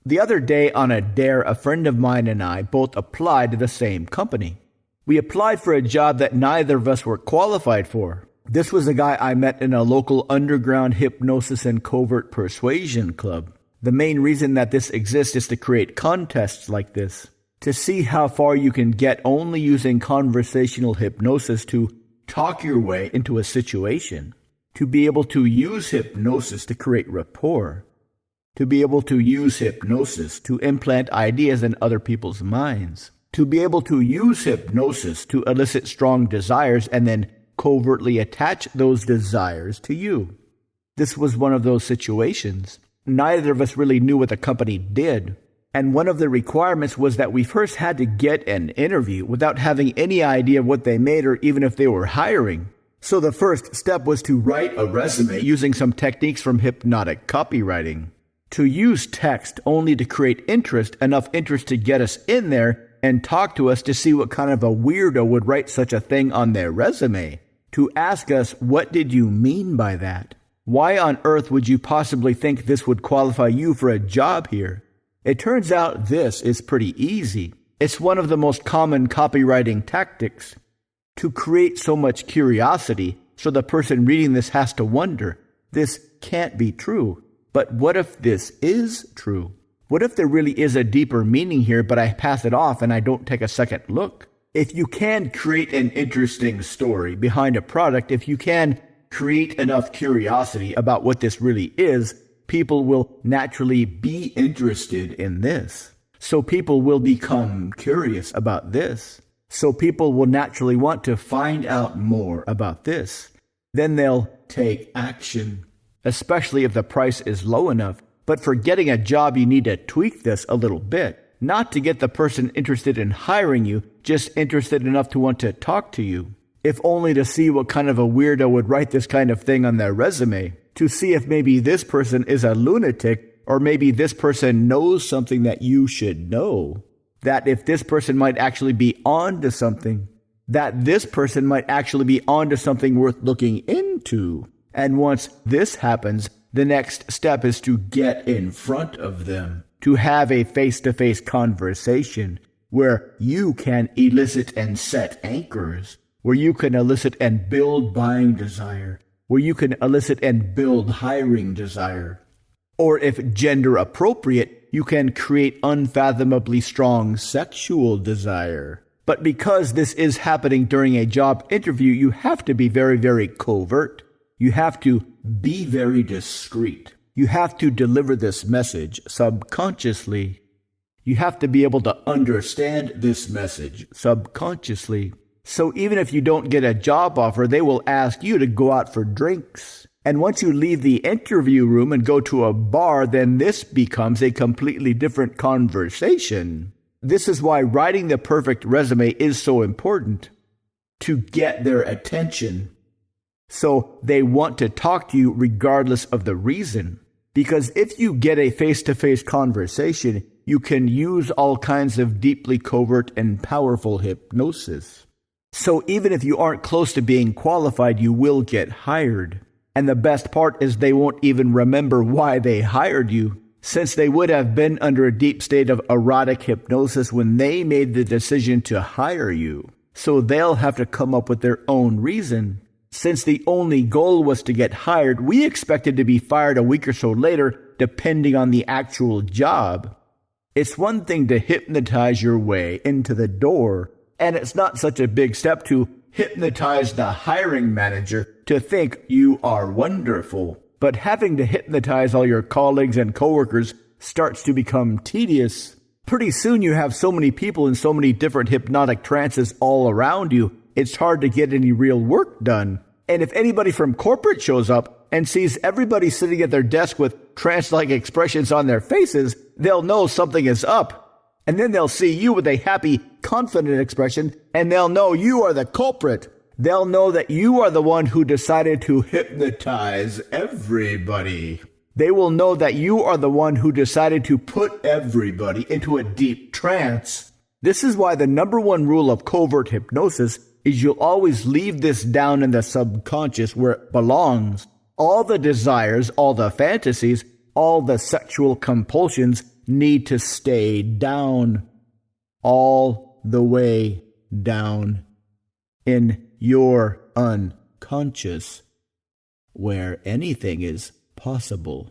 The other day on a dare, a friend of mine and I both applied to the same company. We applied for a job that neither of us were qualified for. This was a guy I met in a local underground hypnosis and covert persuasion club. The main reason that this exists is to create contests like this, to see how far you can get only using conversational hypnosis to talk your way into a situation, to be able to use hypnosis to create rapport, to be able to use hypnosis to implant ideas in other people's minds, to be able to use hypnosis to elicit strong desires and then covertly attach those desires to you. This was one of those situations. Neither of us really knew what the company did. And one of the requirements was that we first had to get an interview without having any idea of what they made or even if they were hiring. So the first step was to write a resume using some techniques from hypnotic copywriting. To use text only to create interest, enough interest to get us in there and talk to us to see what kind of a weirdo would write such a thing on their resume. To ask us, what did you mean by that? Why on earth would you possibly think this would qualify you for a job here? It turns out this is pretty easy. It's one of the most common copywriting tactics. To create so much curiosity, so the person reading this has to wonder, this can't be true. But what if this is true? What if there really is a deeper meaning here, but I pass it off and I don't take a second look? If you can create an interesting story behind a product, if you can create enough curiosity about what this really is, people will naturally be interested in this. So people will become curious about this. So people will naturally want to find out more about this. Then they'll take action, especially if the price is low enough. But for getting a job, you need to tweak this a little bit. Not to get the person interested in hiring you, just interested enough to want to talk to you. If only to see what kind of a weirdo would write this kind of thing on their resume. To see if maybe this person is a lunatic, or maybe this person knows something that you should know. That if this person might actually be onto something. That this person might actually be onto something worth looking into. And once this happens, the next step is to get in front of them. To have a face-to-face conversation where you can elicit and set anchors, where you can elicit and build buying desire, where you can elicit and build hiring desire. Or if gender appropriate, you can create unfathomably strong sexual desire. But because this is happening during a job interview, you have to be very, very covert. You have to be very discreet. You have to deliver this message subconsciously. You have to be able to understand this message subconsciously. So even if you don't get a job offer, they will ask you to go out for drinks. And once you leave the interview room and go to a bar, then this becomes a completely different conversation. This is why writing the perfect resume is so important. To get their attention. So they want to talk to you regardless of the reason. Because if you get a face-to-face conversation, you can use all kinds of deeply covert and powerful hypnosis. So even if you aren't close to being qualified, you will get hired. And the best part is they won't even remember why they hired you, since they would have been under a deep state of erotic hypnosis when they made the decision to hire you. So they'll have to come up with their own reason. Since the only goal was to get hired, we expected to be fired a week or so later, depending on the actual job. It's one thing to hypnotize your way into the door, and it's not such a big step to hypnotize the hiring manager to think you are wonderful. But having to hypnotize all your colleagues and coworkers starts to become tedious. Pretty soon you have so many people in so many different hypnotic trances all around you, it's hard to get any real work done. And if anybody from corporate shows up and sees everybody sitting at their desk with trance-like expressions on their faces, they'll know something is up. And then they'll see you with a happy, confident expression, and they'll know you are the culprit. They'll know that you are the one who decided to hypnotize everybody. They will know that you are the one who decided to put everybody into a deep trance. This is why the number one rule of covert hypnosis is you'll always leave this down in the subconscious where it belongs. All the desires, all the fantasies, all the sexual compulsions need to stay down, all the way down in your unconscious, where anything is possible.